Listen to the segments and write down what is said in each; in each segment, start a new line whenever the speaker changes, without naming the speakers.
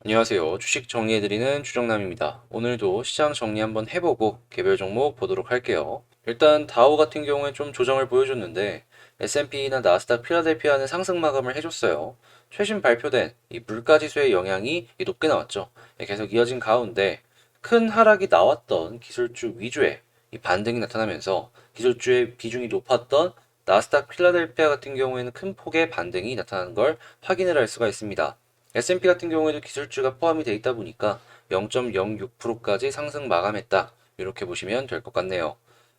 안녕하세요. 주식 정리해드리는 주정남입니다. 오늘도 시장 정리 한번 해보고 개별 종목 보도록 할게요. 일단 다우 같은 경우에 좀 조정을 보여줬는데 S&P나 나스닥 필라델피아는 상승 마감을 해줬어요. 최신 발표된 이 물가지수의 영향이 높게 나왔죠. 계속 이어진 가운데 큰 하락이 나왔던 기술주 위주의 이 반등이 나타나면서 기술주의 비중이 높았던 나스닥 필라델피아 같은 경우에는 큰 폭의 반등이 나타나는 걸 확인을 할 수가 있습니다. S&P 같은 경우에도 기술주가 포함이 되어 있다 보니까 0.06%까지 상승 마감했다. 이렇게 보시면 될 것 같네요.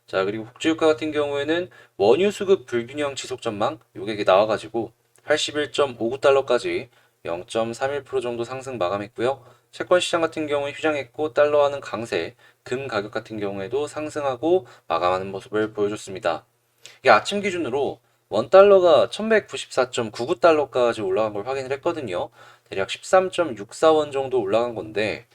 자, 그리고 국제유가 같은 경우에는 원유 수급 불균형 지속 전망 요게 나와가지고 81.59달러까지 0.31% 정도 상승 마감했고요. 채권 시장 같은 경우에 휴장했고 달러화는 강세, 금 가격 같은 경우에도 상승하고 마감하는 모습을 보여줬습니다. 이게 아침 기준으로 원달러가 1194.99달러까지 올라간 걸 확인을 했거든요. 대략 13.64원 정도 올라간 건데,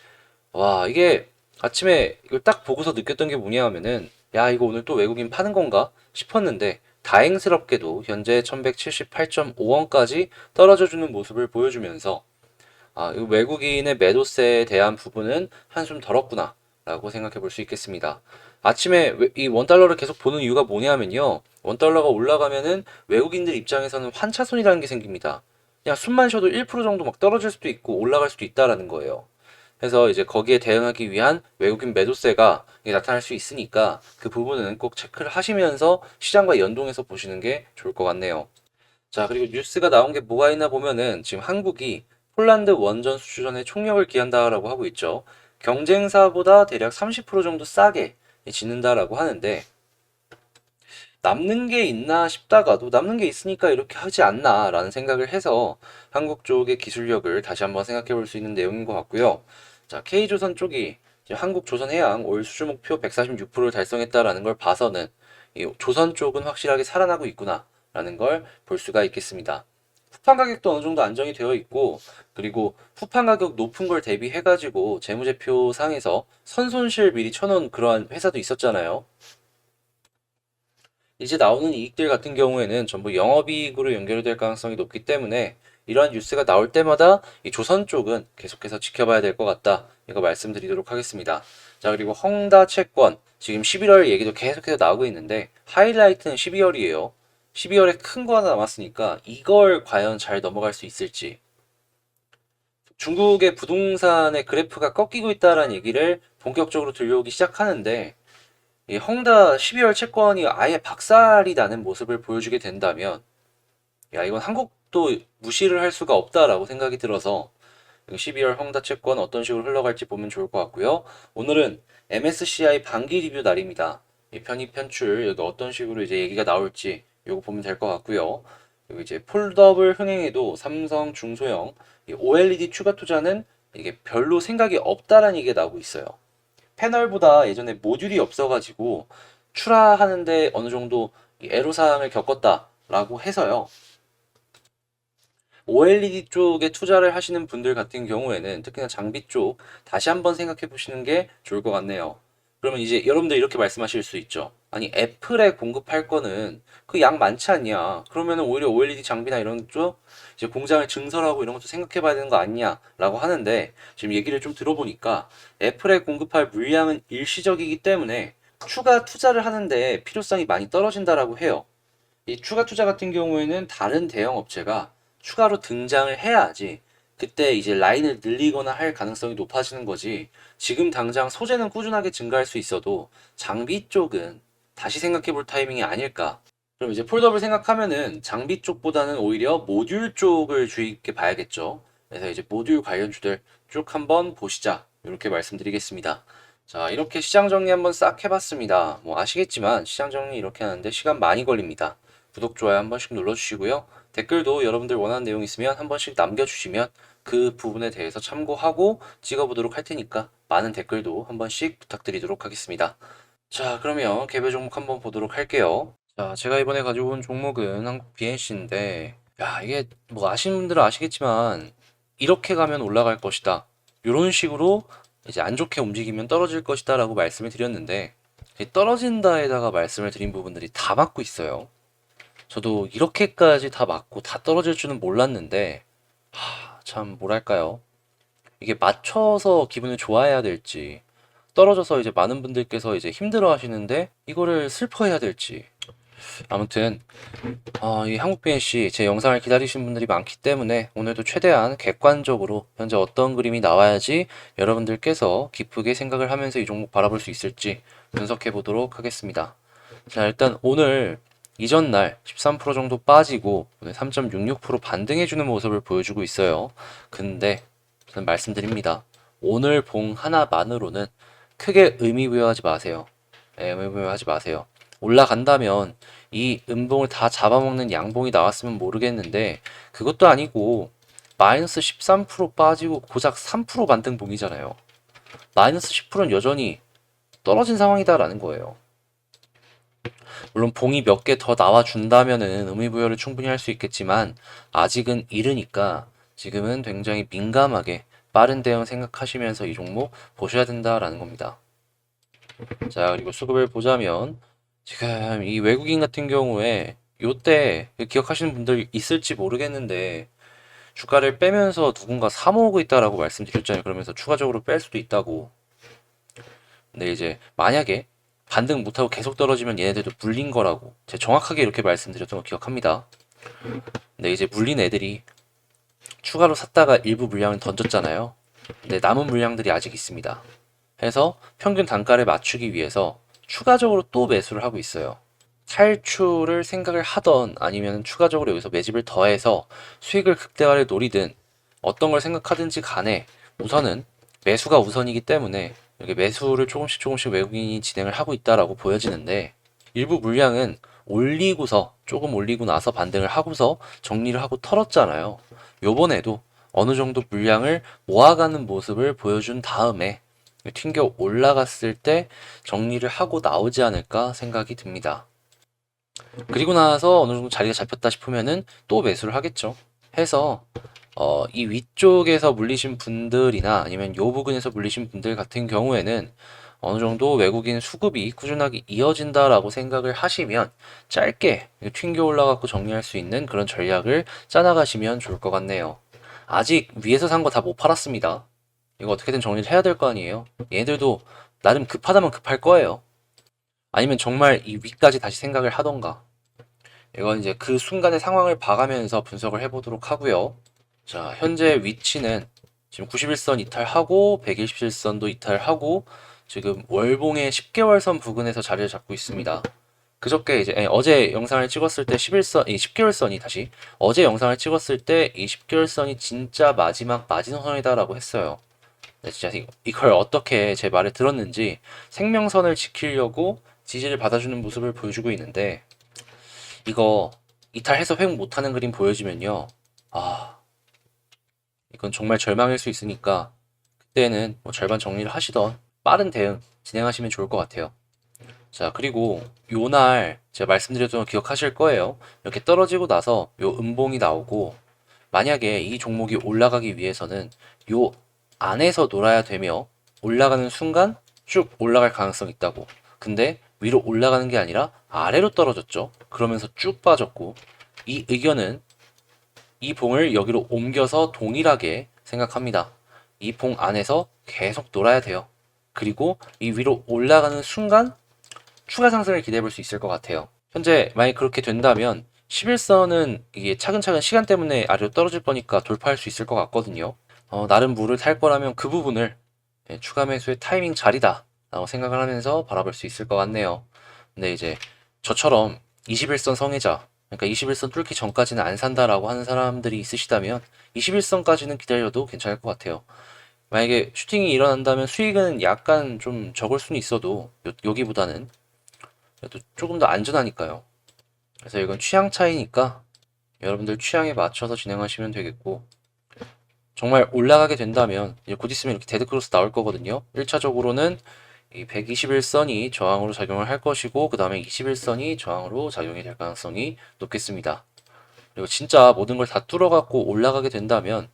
와, 이게 아침에 이걸 딱 보고서 느꼈던 게 뭐냐 하면은, 야, 이거 오늘 또 외국인 파는 건가 싶었는데, 다행스럽게도 현재 1178.5원까지 떨어져 주는 모습을 보여주면서, 아, 이 외국인의 매도세에 대한 부분은 한숨 덜었구나 라고 생각해 볼 수 있겠습니다. 아침에 이 원달러를 계속 보는 이유가 뭐냐면요. 원달러가 올라가면은 외국인들 입장에서는 환차손이라는 게 생깁니다. 그냥 숨만 쉬어도 1% 정도 막 떨어질 수도 있고 올라갈 수도 있다라는 거예요. 그래서 이제 거기에 대응하기 위한 외국인 매도세가 나타날 수 있으니까 그 부분은 꼭 체크를 하시면서 시장과 연동해서 보시는 게 좋을 것 같네요. 자, 그리고 뉴스가 나온 게 뭐가 있나 보면은 지금 한국이 폴란드 원전 수주전에 총력을 기한다라고 하고 있죠. 경쟁사보다 대략 30% 정도 싸게 짓는다라고 하는데 남는 게 있나 싶다가도 남는 게 있으니까 이렇게 하지 않나라는 생각을 해서 한국 쪽의 기술력을 다시 한번 생각해 볼 수 있는 내용인 것 같고요. 자, K조선 쪽이 한국조선해양 올 수주 목표 146%를 달성했다라는 걸 봐서는 이 조선 쪽은 확실하게 살아나고 있구나라는 걸 볼 수가 있겠습니다. 후판 가격도 어느 정도 안정이 되어 있고, 그리고 후판 가격 높은 걸 대비해가지고 재무제표 상에서 선손실 미리 쳐놓은 그러한 회사도 있었잖아요. 이제 나오는 이익들 같은 경우에는 전부 영업이익으로 연결될 가능성이 높기 때문에 이러한 뉴스가 나올 때마다 이 조선 쪽은 계속해서 지켜봐야 될 것 같다. 이거 말씀드리도록 하겠습니다. 자, 그리고 헝다 채권 지금 11월 얘기도 계속해서 나오고 있는데 하이라이트는 12월이에요. 12월에 큰 거 하나 남았으니까 이걸 과연 잘 넘어갈 수 있을지. 중국의 부동산의 그래프가 꺾이고 있다라는 얘기를 본격적으로 들려오기 시작하는데 이 헝다 12월 채권이 아예 박살이 나는 모습을 보여주게 된다면, 야, 이건 한국도 무시를 할 수가 없다라고 생각이 들어서 12월 헝다 채권 어떤 식으로 흘러갈지 보면 좋을 것 같고요. 오늘은 MSCI 반기 리뷰 날입니다. 이 편입 편출 여기 어떤 식으로 이제 얘기가 나올지 요거 보면 될 것 같고요. 그리고 이제 폴더블 흥행에도 삼성 중소형 OLED 추가 투자는 이게 별로 생각이 없다라는 얘기가 나오고 있어요. 패널보다 예전에 모듈이 없어가지고 출하하는데 어느 정도 애로사항을 겪었다라고 해서요. OLED 쪽에 투자를 하시는 분들 같은 경우에는 특히나 장비 쪽 다시 한번 생각해 보시는 게 좋을 것 같네요. 그러면 이제 여러분들 이렇게 말씀하실 수 있죠. 아니 애플에 공급할 거는 그 양 많지 않냐? 그러면은 오히려 OLED 장비나 이런 쪽 이제 공장을 증설하고 이런 것도 생각해 봐야 되는 거 아니냐라고 하는데 지금 얘기를 좀 들어보니까 애플에 공급할 물량은 일시적이기 때문에 추가 투자를 하는데 필요성이 많이 떨어진다라고 해요. 이 추가 투자 같은 경우에는 다른 대형 업체가 추가로 등장을 해야지 그때 이제 라인을 늘리거나 할 가능성이 높아지는 거지. 지금 당장 소재는 꾸준하게 증가할 수 있어도 장비 쪽은 다시 생각해 볼 타이밍이 아닐까. 그럼 이제 폴더블 생각하면은 장비 쪽보다는 오히려 모듈 쪽을 주의 깊게 봐야겠죠. 그래서 이제 모듈 관련주들 쭉 한번 보시자. 이렇게 말씀드리겠습니다. 자, 이렇게 시장 정리 한번 싹 해봤습니다. 뭐 아시겠지만 시장 정리 이렇게 하는데 시간 많이 걸립니다. 구독, 좋아요 한 번씩 눌러주시고요. 댓글도 여러분들 원하는 내용 있으면 한 번씩 남겨주시면 그 부분에 대해서 참고하고 찍어보도록 할 테니까 많은 댓글도 한 번씩 부탁드리도록 하겠습니다. 자, 그러면 개별 종목 한번 보도록 할게요. 자, 제가 이번에 가지고 온 종목은 한국 BNC인데, 야, 이게 뭐 아시는 분들은 아시겠지만, 이렇게 가면 올라갈 것이다. 이런 식으로 이제 안 좋게 움직이면 떨어질 것이다 라고 말씀을 드렸는데, 떨어진다에다가 말씀을 드린 부분들이 다 맞고 있어요. 저도 이렇게까지 다 맞고 다 떨어질 줄은 몰랐는데, 참, 뭐랄까요. 이게 맞춰서 기분을 좋아해야 될지, 떨어져서 이제 많은 분들께서 이제 힘들어 하시는데 이거를 슬퍼해야 될지. 아무튼 이 한국 BNC 제 영상을 기다리신 분들이 많기 때문에 오늘도 최대한 객관적으로 현재 어떤 그림이 나와야지 여러분들께서 기쁘게 생각을 하면서 이 종목 바라볼 수 있을지 분석해 보도록 하겠습니다. 자, 일단 오늘 이전 날 13% 정도 빠지고 오늘 3.66% 반등해주는 모습을 보여주고 있어요. 근데 저는 말씀드립니다. 오늘 봉 하나만으로는 크게 의미부여하지 마세요. 네, 의미부여하지 마세요. 올라간다면 이 음봉을 다 잡아먹는 양봉이 나왔으면 모르겠는데 그것도 아니고 마이너스 13% 빠지고 고작 3% 반등봉이잖아요. 마이너스 10%는 여전히 떨어진 상황이다라는 거예요. 물론 봉이 몇 개 더 나와준다면은 의미부여를 충분히 할 수 있겠지만 아직은 이르니까 지금은 굉장히 민감하게 빠른 대응 생각하시면서 이 종목 보셔야 된다라는 겁니다. 자, 그리고 수급을 보자면 지금 이 외국인 같은 경우에 요때 기억하시는 분들 있을지 모르겠는데 주가를 빼면서 누군가 사모으고 있다라고 말씀드렸잖아요. 그러면서 추가적으로 뺄 수도 있다고. 근데 이제 만약에 반등 못하고 계속 떨어지면 얘네들도 물린 거라고 제가 정확하게 이렇게 말씀드렸던 거 기억합니다. 근데 이제 물린 애들이 추가로 샀다가 일부 물량을 던졌잖아요. 근데 남은 물량들이 아직 있습니다. 해서 평균 단가를 맞추기 위해서 추가적으로 또 매수를 하고 있어요. 탈출을 생각을 하던 아니면 추가적으로 여기서 매집을 더해서 수익을 극대화를 노리든 어떤 걸 생각하든지 간에 우선은 매수가 우선이기 때문에 이렇게 매수를 조금씩 외국인이 진행을 하고 있다라고 보여지는데 일부 물량은 올리고서 조금 올리고 나서 반등을 하고서 정리를 하고 털었잖아요. 요번에도 어느 정도 물량을 모아가는 모습을 보여준 다음에 튕겨 올라갔을 때 정리를 하고 나오지 않을까 생각이 듭니다. 그리고 나서 어느 정도 자리가 잡혔다 싶으면은 또 매수를 하겠죠. 해서 이 위쪽에서 물리신 분들이나 아니면 요 부근에서 물리신 분들 같은 경우에는 어느 정도 외국인 수급이 꾸준하게 이어진다라고 생각을 하시면 짧게 튕겨 올라가고 정리할 수 있는 그런 전략을 짜나가시면 좋을 것 같네요. 아직 위에서 산 거 다 못 팔았습니다. 이거 어떻게든 정리를 해야 될 거 아니에요. 얘네들도 나름 급하다면 급할 거예요. 아니면 정말 이 위까지 다시 생각을 하던가. 이건 이제 그 순간의 상황을 봐가면서 분석을 해보도록 하고요. 자, 현재 위치는 지금 91선 이탈하고 127선도 이탈하고 지금 월봉의 10개월선 부근에서 자리를 잡고 있습니다. 그저께 이제 어제 영상을 찍었을 때 11선, 이 10개월선이 다시 어제 영상을 찍었을 때 이 10개월선이 진짜 마지막 마지노선이다라고 했어요. 네, 진짜 이걸 어떻게 제 말을 들었는지 생명선을 지키려고 지지를 받아주는 모습을 보여주고 있는데 이거 이탈해서 회복 못하는 그림 보여지면요. 이건 정말 절망일 수 있으니까 그때는 뭐 절반 정리를 하시던 빠른 대응 진행하시면 좋을 것 같아요. 자, 그리고 요날 제가 말씀드렸던 거 기억하실 거예요. 이렇게 떨어지고 나서 요 음봉이 나오고 만약에 이 종목이 올라가기 위해서는 요 안에서 놀아야 되며 올라가는 순간 쭉 올라갈 가능성이 있다고. 근데 위로 올라가는 게 아니라 아래로 떨어졌죠. 그러면서 쭉 빠졌고 이 의견은 이 봉을 여기로 옮겨서 동일하게 생각합니다. 이 봉 안에서 계속 놀아야 돼요. 그리고 이 위로 올라가는 순간 추가 상승을 기대해 볼 수 있을 것 같아요. 현재 만약 그렇게 된다면 11선은 이게 차근차근 시간 때문에 아래로 떨어질 거니까 돌파할 수 있을 것 같거든요. 나름 물을 탈 거라면 그 부분을 추가 매수의 타이밍 자리다 라고 생각을 하면서 바라볼 수 있을 것 같네요. 근데 이제 저처럼 21선 성애자, 그러니까 21선 뚫기 전까지는 안 산다라고 하는 사람들이 있으시다면 21선까지는 기다려도 괜찮을 것 같아요. 만약에 슈팅이 일어난다면 수익은 약간 좀 적을 수는 있어도 여기보다는 그래도 조금 더 안전하니까요. 그래서 이건 취향 차이니까 여러분들 취향에 맞춰서 진행하시면 되겠고 정말 올라가게 된다면 이제 곧 있으면 이렇게 데드크로스 나올 거거든요. 1차적으로는 이 121선이 저항으로 작용을 할 것이고 그 다음에 21선이 저항으로 작용이 될 가능성이 높겠습니다. 그리고 진짜 모든 걸 다 뚫어갖고 올라가게 된다면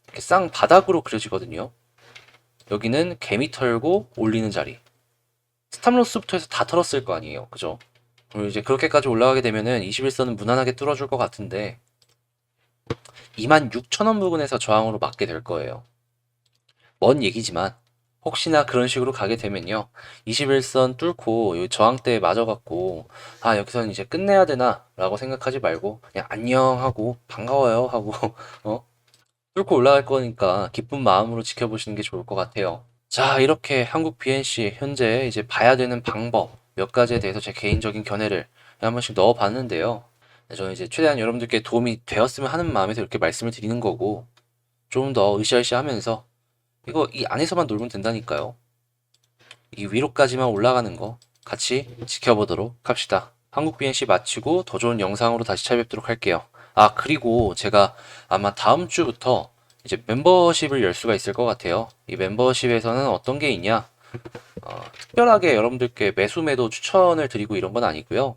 이렇게 쌍 바닥으로 그려지거든요. 여기는 개미 털고 올리는 자리. 스탑로스부터 해서 다 털었을 거 아니에요. 그죠? 그리고 이제 그렇게까지 올라가게 되면은 21선은 무난하게 뚫어줄 것 같은데 26,000원 부근에서 저항으로 맞게 될 거예요. 먼 얘기지만 혹시나 그런 식으로 가게 되면요. 21선 뚫고 요 저항대에 맞아갖고 아 여기서는 이제 끝내야 되나 라고 생각하지 말고 그냥 안녕 하고 반가워요 하고 어? 뚫고 올라갈 거니까 기쁜 마음으로 지켜보시는 게 좋을 것 같아요. 자, 이렇게 한국 BNC 현재 이제 봐야 되는 방법 몇 가지에 대해서 제 개인적인 견해를 한 번씩 넣어 봤는데요. 저는 이제 최대한 여러분들께 도움이 되었으면 하는 마음에서 이렇게 말씀을 드리는 거고 좀 더 으쌰으쌰 하면서 이거 이 안에서만 놀면 된다니까요. 이 위로까지만 올라가는 거 같이 지켜보도록 합시다. 한국 BNC 마치고 더 좋은 영상으로 다시 찾아뵙도록 할게요. 아, 그리고 제가 아마 다음 주부터 이제 멤버십을 열 수가 있을 것 같아요. 이 멤버십에서는 어떤 게 있냐? 특별하게 여러분들께 매수 매도 추천을 드리고 이런 건 아니고요.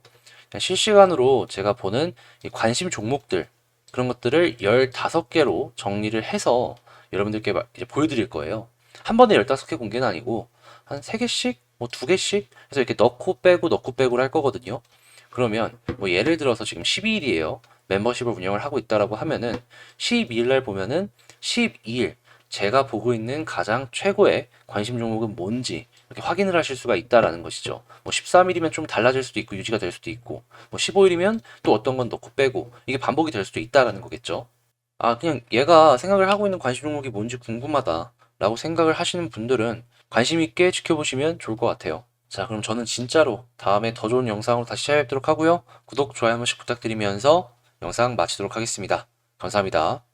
그냥 실시간으로 제가 보는 이 관심 종목들 그런 것들을 15개로 정리를 해서 여러분들께 이제 보여드릴 거예요. 한 번에 15개 공개는 아니고 한 3개씩 뭐 2개씩 해서 이렇게 넣고 빼고 넣고 빼고를 할 거거든요. 그러면 뭐 예를 들어서 지금 12일이에요. 멤버십을 운영을 하고 있다라고 하면은 12일 날 보면은 12일 제가 보고 있는 가장 최고의 관심 종목은 뭔지 이렇게 확인을 하실 수가 있다라는 것이죠. 뭐 13일이면 좀 달라질 수도 있고 유지가 될 수도 있고 뭐 15일이면 또 어떤 건 넣고 빼고 이게 반복이 될 수도 있다라는 거겠죠. 아, 그냥 얘가 생각을 하고 있는 관심 종목이 뭔지 궁금하다 라고 생각을 하시는 분들은 관심 있게 지켜보시면 좋을 것 같아요. 자, 그럼 저는 진짜로 다음에 더 좋은 영상으로 다시 찾아뵙도록 하고요. 구독, 좋아요 한 번씩 부탁드리면서 영상 마치도록 하겠습니다. 감사합니다.